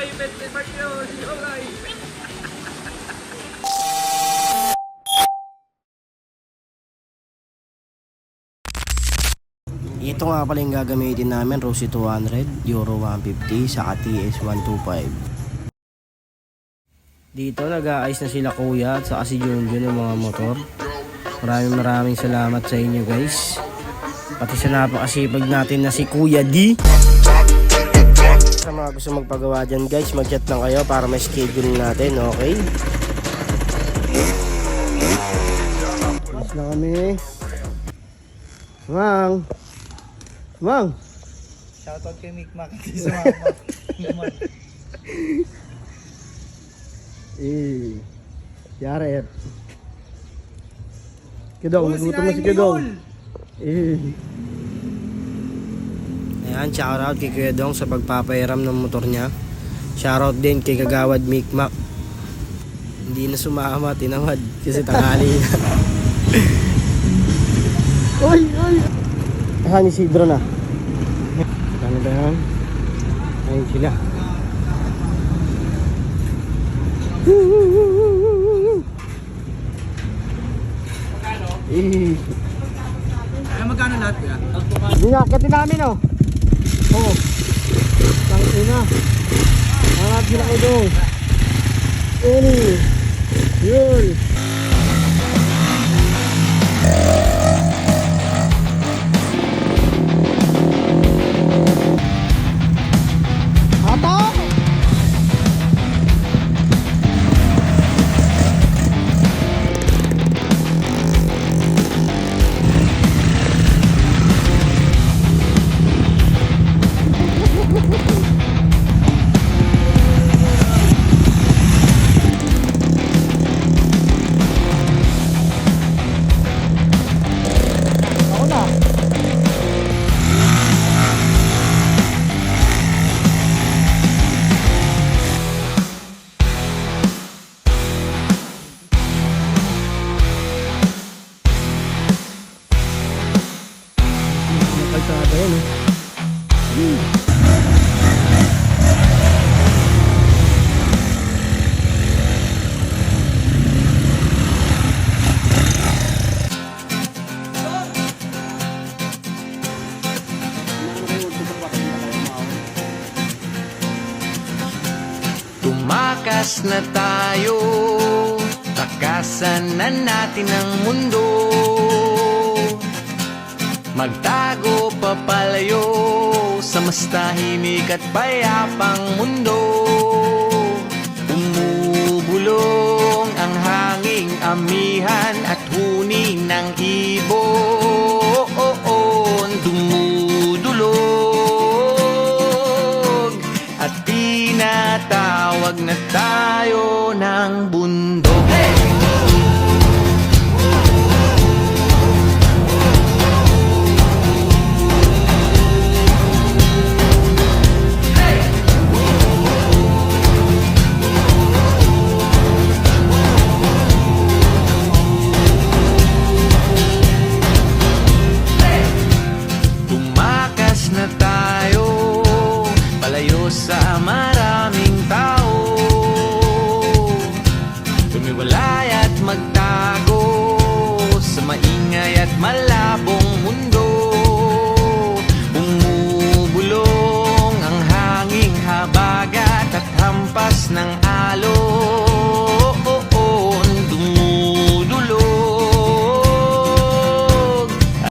ipit ni Bagyo. Si Yola ipit. Ito nga pala yung gagamitin namin, Rosy 200, Euro 150, saka TS 125. Dito nag-aayos na sila kuya at saka si Junjun ng mga motor. Maraming salamat sa inyo guys. Pati sa napakasipag natin na si Kuya D. Sa mga gusto magpagawa dyan guys, mag-chat lang kayo para may schedule natin, okay? Ayos na kami. Mang! Shoutout kay Mick Mac. Sa mama. Yaret. Kidong, nagutom na si Kidong. Ayan, shoutout kay Kuya Dong sa pagpapairam ng motor niya. Shoutout din kay Kagawad Mick Mac. Hindi na sumama, tinamad kasi tanghali na. Oy! Ayan, Isidro na. Ano ba yan? Ayun sila. Magkano lahat ka? Dinakatin namin oh. Oh. Tangin na. Harap sila ko doon. Yun. Kalsada yun eh. Tumakas na tayo, takasan na natin ang mundo. Magtago papalayo sa mas tahimik at payapang mundo. Umubulong ang hanging amihan at huni ng ibon.